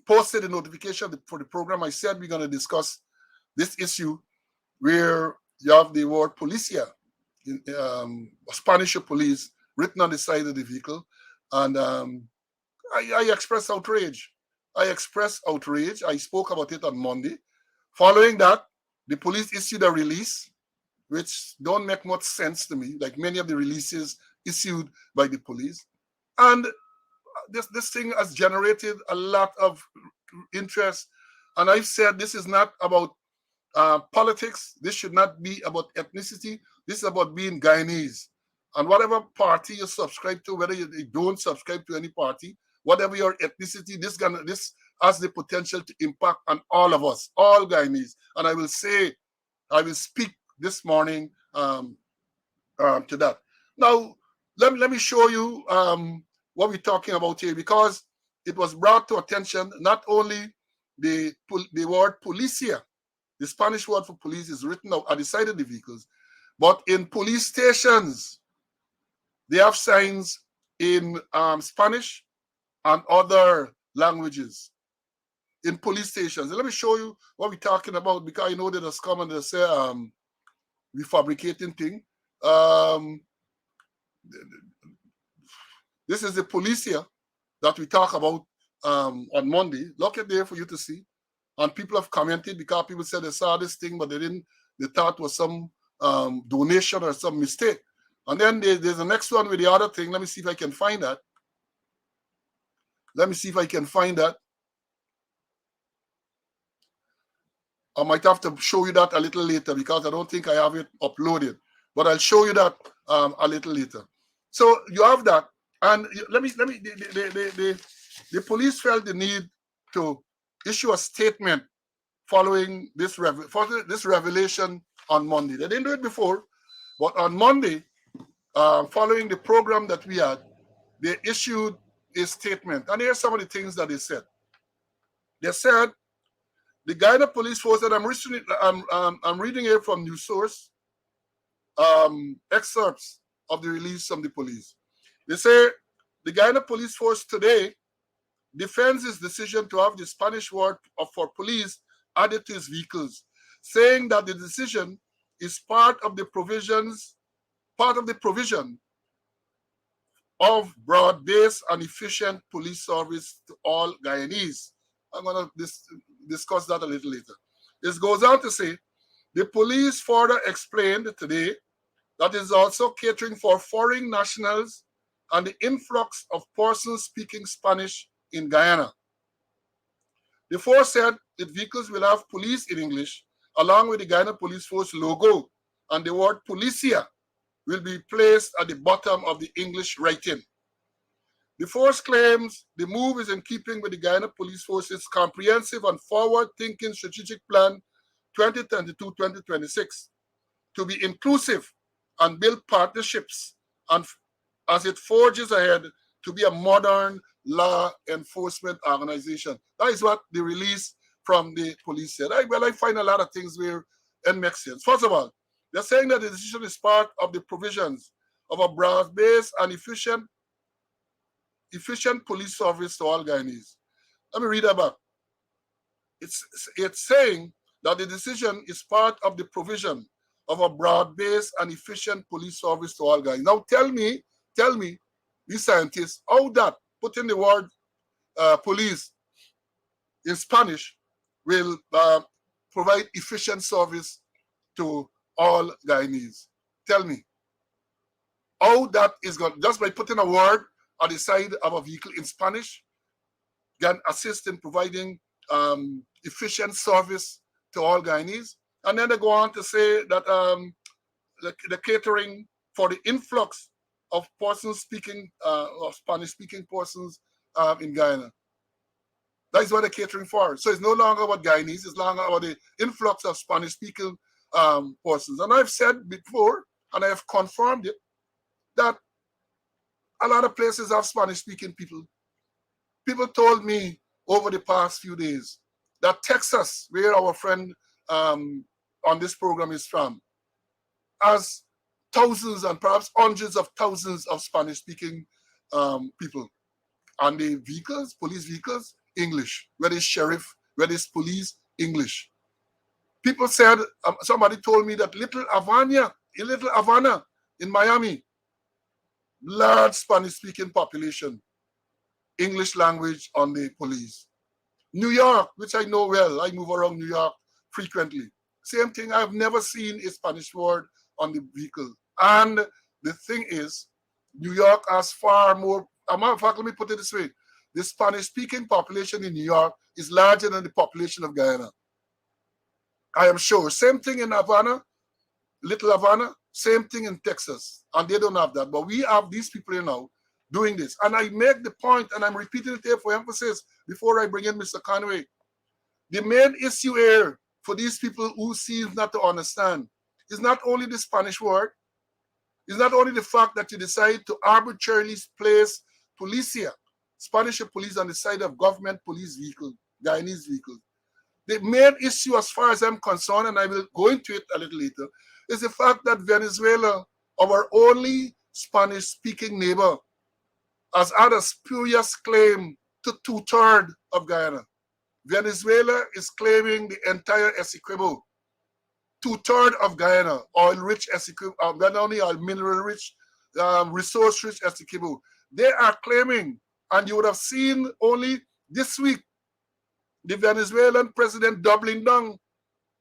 posted a notification for the program. I said we're going to discuss this issue where you have the word Policia, Spanish police, written on the side of the vehicle. And I expressed outrage. I spoke about it on Monday. Following that, the police issued a release, which don't make much sense to me, like many of the releases issued by the police. And this thing has generated a lot of interest. And I've said this is not about politics. This should not be about ethnicity. This is about being Guyanese. And whatever party you subscribe to, whether you don't subscribe to any party, whatever your ethnicity, this has the potential to impact on all of us, all Guyanese. And I will speak this morning to that. Now, let me show you what we're talking about here, because it was brought to attention not only the word Policia, the Spanish word for police is written out at the side of the vehicles, but in police stations, they have signs in Spanish and other languages in police stations. And let me show you what we're talking about, because I know that has come and they say we fabricating thing. This is the Policia that we talk about on Monday. Look at there for you to see. And people have commented because people said they saw this thing, but they thought it was some donation or some mistake. And then there's the next one with the other thing. Let me see if I can find that. I might have to show you that a little later because I don't think I have it uploaded. But I'll show you that a little later. So you have that. And the police felt the need to issue a statement following this revelation on Monday. They didn't do it before, but on Monday, following the program that we had, they issued a statement. And here's some of the things that they said. They said, the Guyana Police Force, and I'm reading here from News Source, excerpts of the release from the police. They say, the Guyana Police Force today defends its decision to have the Spanish word for police added to its vehicles, saying that the decision is part of the provision of broad-based and efficient police service to all Guyanese. I'm going to discuss that a little later. This goes on to say, the police further explained today that it is also catering for foreign nationals and the influx of persons speaking Spanish in Guyana. The force said its vehicles will have police in English, along with the Guyana Police Force logo, and the word Policia will be placed at the bottom of the English writing. The force claims the move is in keeping with the Guyana Police Force's comprehensive and forward-thinking strategic plan 2022-2026 to be inclusive and build partnerships, and as it forges ahead to be a modern law enforcement organization. That is what the release from the police said. I find a lot of things where it makes sense. First of all, they're saying that the decision is part of the provisions of a broad-based and efficient police service to all Guyanese. Let me read that back. It's saying that the decision is part of the provision of a broad-based and efficient police service to all Guyanese. Now tell me, you scientists, how that putting the word police in Spanish will provide efficient service to all Guyanese. Tell me how that is going, just by putting a word on the side of a vehicle in Spanish, can assist in providing efficient service to all Guyanese. And then they go on to say that the catering for the influx of persons speaking, of Spanish-speaking persons in Guyana. That is what they're catering for. So it's no longer about Guyanese, it's longer about the influx of Spanish-speaking persons. And I've said before, and I have confirmed it, that a lot of places have Spanish-speaking people. People told me over the past few days that Texas, where our friend on this program is from, has thousands and perhaps hundreds of thousands of Spanish-speaking people. And the vehicles, police vehicles, English. Whether it's sheriff, whether it's police, English. People said, somebody told me that Little Havana in Miami, large Spanish-speaking population, English language on the police. New York, which I know well, I move around New York frequently. Same thing, I've never seen a Spanish word on the vehicle. And the thing is, New York has far more, a matter of fact, let me put it this way. The Spanish-speaking population in New York is larger than the population of Guyana. I am sure. Same thing in Havana, Little Havana, same thing in Texas. And they don't have that. But we have these people here now doing this. And I make the point, and I'm repeating it here for emphasis before I bring in Mr. Conway. The main issue here for these people who seem not to understand is not only the Spanish word, it's not only the fact that you decide to arbitrarily place Policia, Spanish police, on the side of government police vehicle, Guyanese vehicles. The main issue, as far as I'm concerned, and I will go into it a little later, is the fact that Venezuela, our only Spanish-speaking neighbor, has had a spurious claim to 2/3 of Guyana. Venezuela is claiming the entire Essequibo, 2/3 of Guyana, oil-rich Essequibo, not only oil, mineral-rich, resource-rich Essequibo. They are claiming, and you would have seen only this week, the Venezuelan president doubling down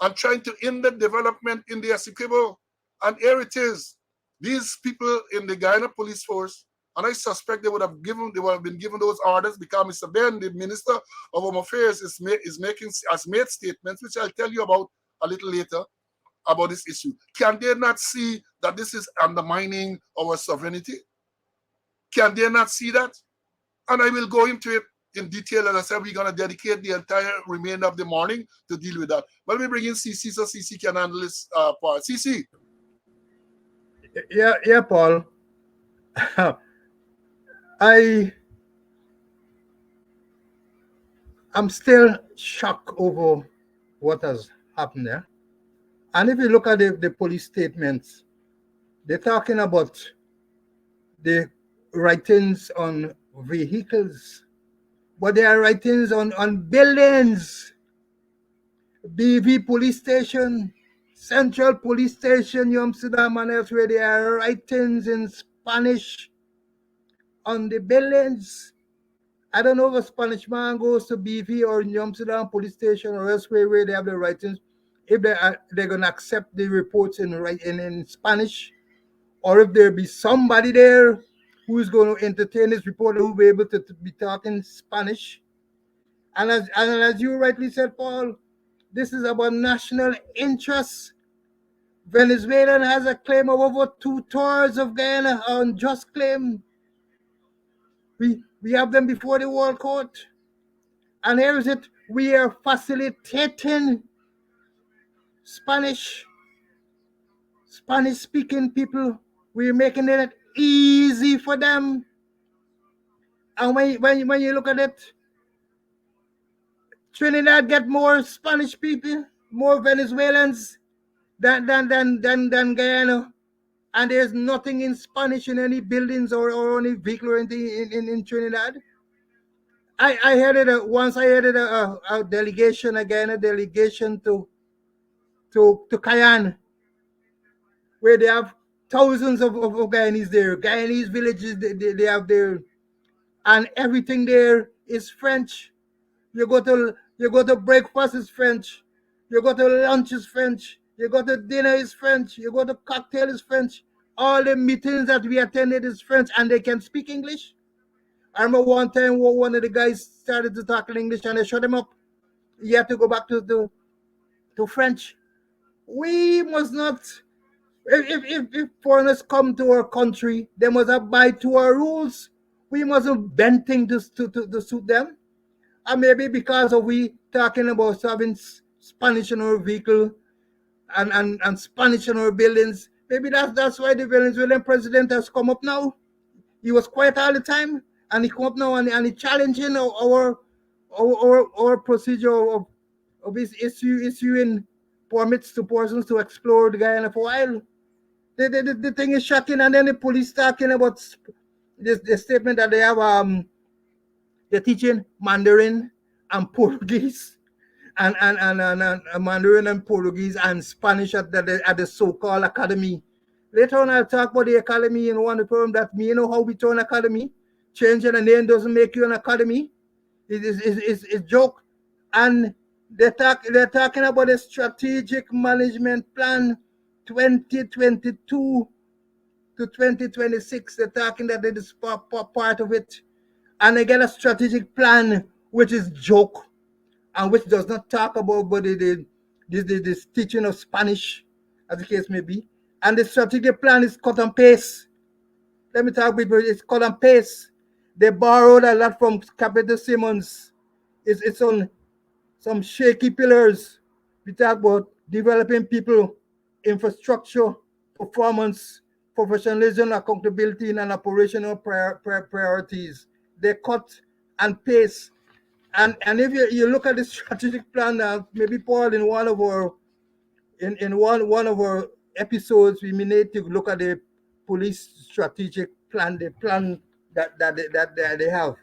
and trying to hinder development in the Essequibo. And here it is. These people in the Guyana Police Force, and I suspect they would have been given those orders because Mr. Ben, the Minister of Home Affairs, has made statements, which I'll tell you about a little later, about this issue. Can they not see that this is undermining our sovereignty? Can they not see that? And I will go into it in detail. As I said, we're going to dedicate the entire remainder of the morning to deal with that. Let me bring in CC so CC can handle this part. CC. Yeah, Paul. I'm still shocked over what has happened there. And if you look at the police statements, they're talking about the writings on vehicles, but there are writings on buildings. BV police station, Central Police Station, New Amsterdam, and elsewhere, there are writings in Spanish on the buildings. I don't know if a Spanish man goes to BV or New Amsterdam Police Station or elsewhere where they have the writings, if they're going to accept the reports in Spanish, or if there be somebody there who is going to entertain this report, who will be able to be talking Spanish. And as you rightly said, Paul, this is about national interest. Venezuela has a claim of over 2/3 of Guyana, unjust claim. We have them before the World Court. And here is it, we are facilitating Spanish-speaking people. We're making it easy for them. And when you look at it, Trinidad get more Spanish people, more Venezuelans than Guyana. And there's nothing in Spanish in any buildings or any vehicle or anything in Trinidad. I headed once. I headed a delegation, again a delegation to Cayenne, where they have thousands of Guyanese there. Guyanese villages they have there, and everything there is French. You go to breakfast is French. You go to lunch is French. You go to dinner is French. You go to cocktail is French. All the meetings that we attended is French, and they can speak English. I remember one time one of the guys started to talk in English, and they shut him up. He had to go back to French. We must not. If foreigners come to our country, they must abide to our rules. We mustn't bend things to suit them. And maybe because of we talking about having Spanish in our vehicle and Spanish in our buildings, maybe that's why the Venezuelan president has come up now. He was quiet all the time, and he come up now and he challenging our procedure of his issuing permits to persons to explore the Guyana for a while. The thing is shocking, and then the police talking about this the statement that they have they're teaching Mandarin and Portuguese and Mandarin and Portuguese and Spanish at the so-called academy. Later on, I'll talk about the academy in one term that me, you know how we turn academy. Changing the name doesn't make you an academy. It's joke. And they're talking about a strategic management plan 2022 to 2026. They're talking that it is part of it. And they get a strategic plan which is joke and which does not talk about but this teaching of Spanish, as the case may be. And the strategic plan is cut and paste. Let me talk about it. It's cut and paste. They borrowed a lot from Capital Simmons. It's on some shaky pillars. We talk about developing people, infrastructure, performance, professionalism, accountability, and operational priorities. They cut and paste. And if you look at the strategic plan now, maybe Paul in one of our episodes, we may need to look at the police strategic plan, the plan that they have.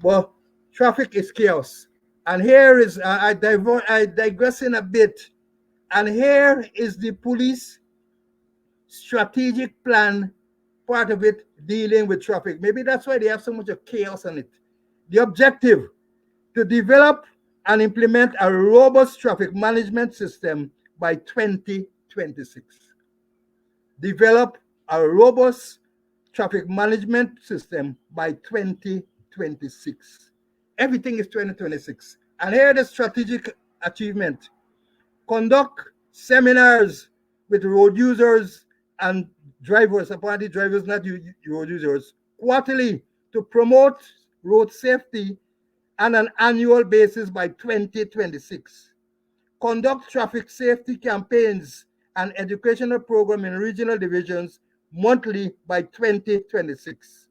But traffic is chaos. And here is I digress in a bit. And here is the police strategic plan, part of it dealing with traffic. Maybe that's why they have so much of chaos on it. The objective to develop and implement a robust traffic management system by 2026. Develop a robust traffic management system by 2026. Everything is 2026. And here the strategic achievement. Conduct seminars with road users and drivers, apparently drivers, not road users, quarterly to promote road safety on an annual basis by 2026. Conduct traffic safety campaigns and educational program in regional divisions monthly by 2026.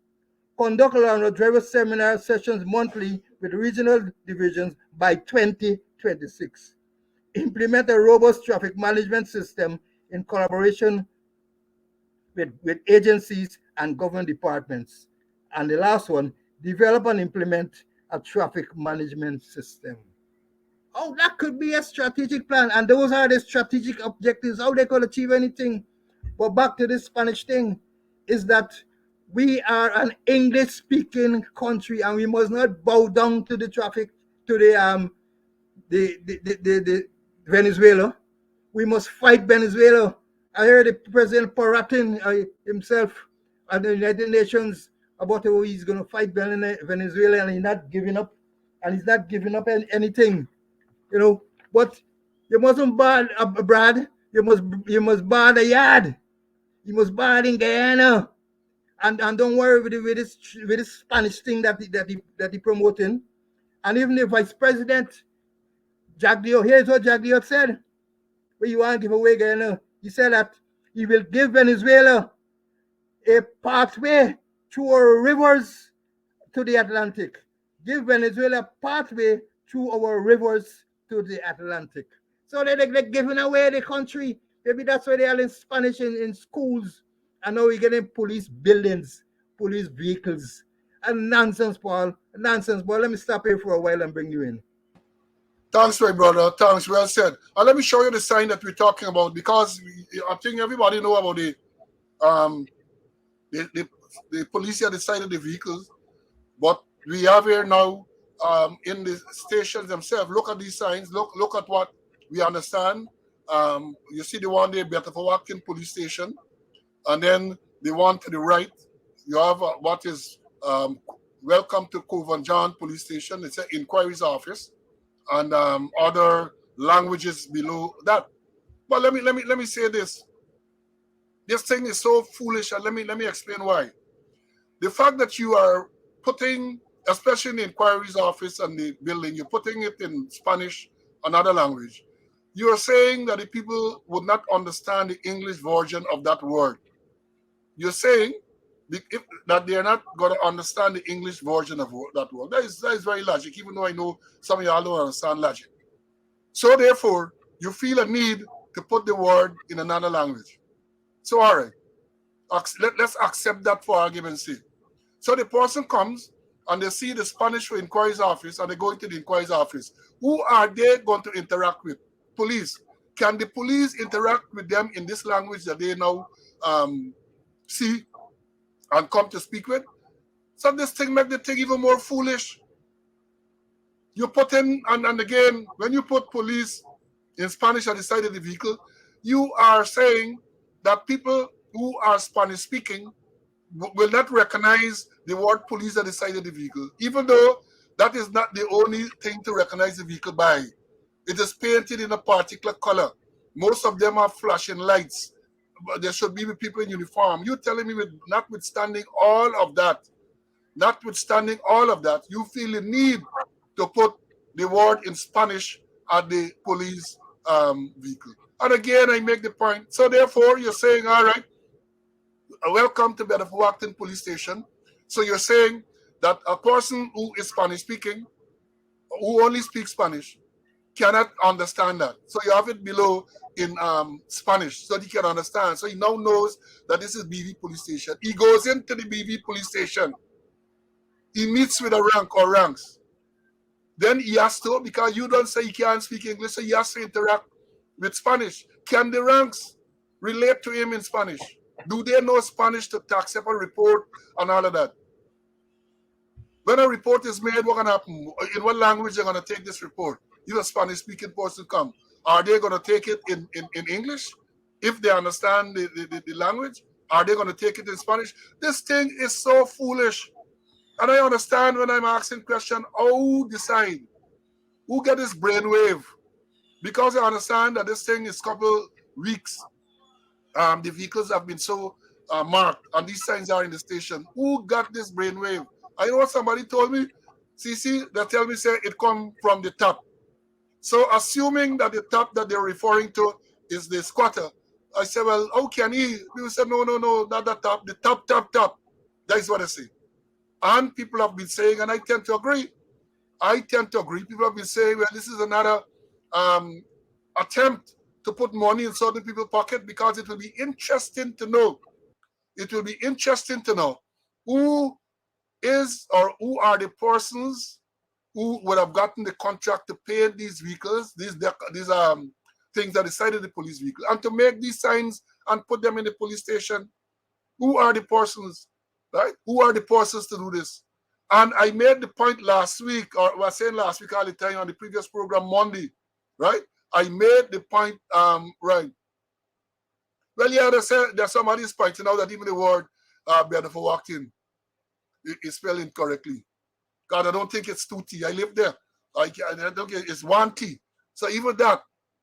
Conduct road driver seminar sessions monthly with regional divisions by 2026. Implement a robust traffic management system in collaboration with agencies and government departments. And the last one, develop and implement a traffic management system. Oh, that could be a strategic plan. And those are the strategic objectives, how they could achieve anything. But back to this Spanish thing, is that we are an English speaking country and we must not bow down to the traffic, to the Venezuela. We must fight Venezuela. I heard the President Paratin himself at the United Nations about how he's going to fight Venezuela and he's not giving up. And he's not giving up anything, you know. But you mustn't bad abroad. You must bad a yard. You must bad in Guyana. And don't worry with this Spanish thing that he promoting. And even the Vice President Jaglio, here's what Jaglio said. What you want to give away, Guyana? He said that he will give Venezuela a pathway through our rivers to the Atlantic. Give Venezuela a pathway through our rivers to the Atlantic. So they're giving away the country. Maybe that's why they are in Spanish in schools. And now we're getting police buildings, police vehicles. And nonsense, Paul. Nonsense, Paul. Let me stop here for a while and bring you in. Thanks, my brother. Thanks. Well said. And let me show you the sign that we're talking about because I think everybody know about um the Policia decided the vehicles, but we have here now in the stations themselves. Look at these signs. Look at what we understand. You see the one there, Better for Walking Police Station, and then the one to the right. You have what is Welcome to Covan John Police Station. It's an inquiries office, and other languages below that. But let me say this. This thing is so foolish, and let me explain why. The fact that you are putting, especially in the inquiries office and the building, you're putting it in Spanish, another language. You are saying that the people would not understand the English version of that word. You're saying that they are not going to understand the English version of that word. That is very logic, even though I know some of y'all don't understand logic. So therefore, you feel a need to put the word in another language. So all right, let's accept that for argument's sake. So the person comes and they see the Spanish for inquiries office and they go into the inquiries office, who are they going to interact with? Police. Can the police interact with them in this language that they now see and come to speak with? So this thing make the thing even more foolish. You put in, and again, when you put police in Spanish at the side of the vehicle, you are saying that people who are Spanish speaking will not recognize the word police at the side of the vehicle, even though that is not the only thing to recognize the vehicle by. It is painted in a particular color. Most of them are flashing lights. But there should be people in uniform. You're telling me, notwithstanding all of that, you feel the need to put the word in Spanish at the police vehicle. And again, I make the point. So therefore, you're saying, all right, welcome to Bedford Police Station. So you're saying that a person who is Spanish speaking, who only speaks Spanish, cannot understand that. So you have it below in Spanish so he can understand. So he now knows that this is BV Police Station. He goes into the BV Police Station. He meets with a rank or ranks. Then he has to, because you don't say he can't speak English, so he has to interact with Spanish. Can the ranks relate to him in Spanish? Do they know Spanish to accept a report and all of that? When a report is made, what's going to happen? In what language they're going to take this report? If a Spanish-speaking person come, are they going to take it in English? If they understand the language, are they going to take it in Spanish? This thing is so foolish. And I understand when I'm asking question, how decide? Who get this brainwave? Because I understand that this thing is couple weeks. The vehicles have been so marked, and these signs are in the station. Who got this brainwave? I know what somebody told me. CC, they tell me, say, it come from the top. So assuming that the top that they're referring to is the squatter, I said, well, how can he? People said, no, not the top. The top. That is what I say. And people have been saying, and I tend to agree. People have been saying, well, this is another attempt to put money in certain people's pocket, because it will be interesting to know. Who is or who are the persons who would have gotten the contract to paint these vehicles, these things that decided the police vehicle, and to make these signs and put them in the police station. Who are the persons, right? Who are the persons to do this? And I made the point last week, or was saying last week all the time on the previous program, Monday, right? I made the point, right. Well, yeah, there's somebody is pointing out that even the word Bedford walked in is spelled incorrectly. God, I don't think it's 2T. I live there. I don't think it's 1T. So even that,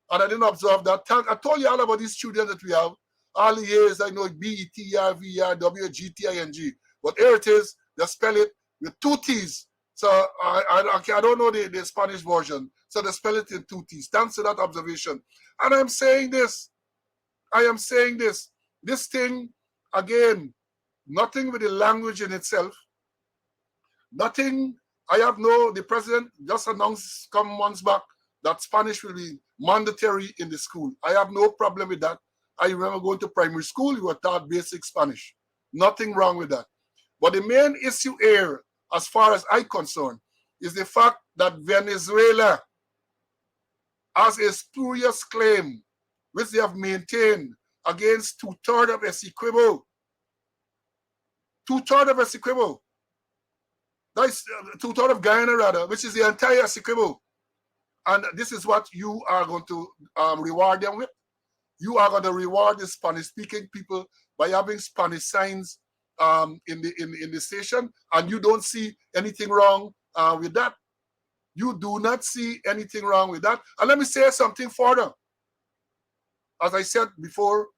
and I didn't observe that. I told you all about these children that we have. All the years I know BETRVRWGTING. But here it is, they spell it with 2 T's. So I don't know the Spanish version. So they spell it in 2 T's. Thanks to that observation. And I'm saying this. This thing, again, nothing with the language in itself. Nothing. The president just announced some months back that Spanish will be mandatory in the school. I have no problem with that. I remember going to primary school, you were taught basic Spanish. Nothing wrong with that. But the main issue here, as far as I'm concerned, is the fact that Venezuela has a spurious claim, which they have maintained against 2/3 of Essequibo. 2/3 of Essequibo. That's 2/3 of Guyana, rather, which is the entire Essequibo. And this is what you are going to reward them with. You are going to reward the Spanish-speaking people by having Spanish signs in the station, and you don't see anything wrong with that. You do not see anything wrong with that. And let me say something further. As I said before,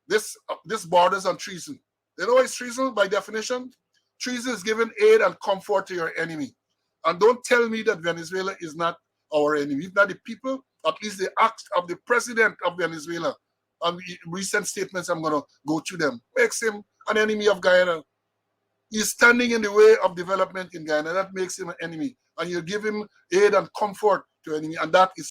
this borders on treason. You know what is treason by definition? Treason is giving aid and comfort to your enemy. And don't tell me that Venezuela is not our enemy. If not the people, at least the act of the president of Venezuela, and recent statements, I'm going to go through them, makes him an enemy of Guyana. He's standing in the way of development in Guyana. That makes him an enemy. And you give him aid and comfort to enemy, and that is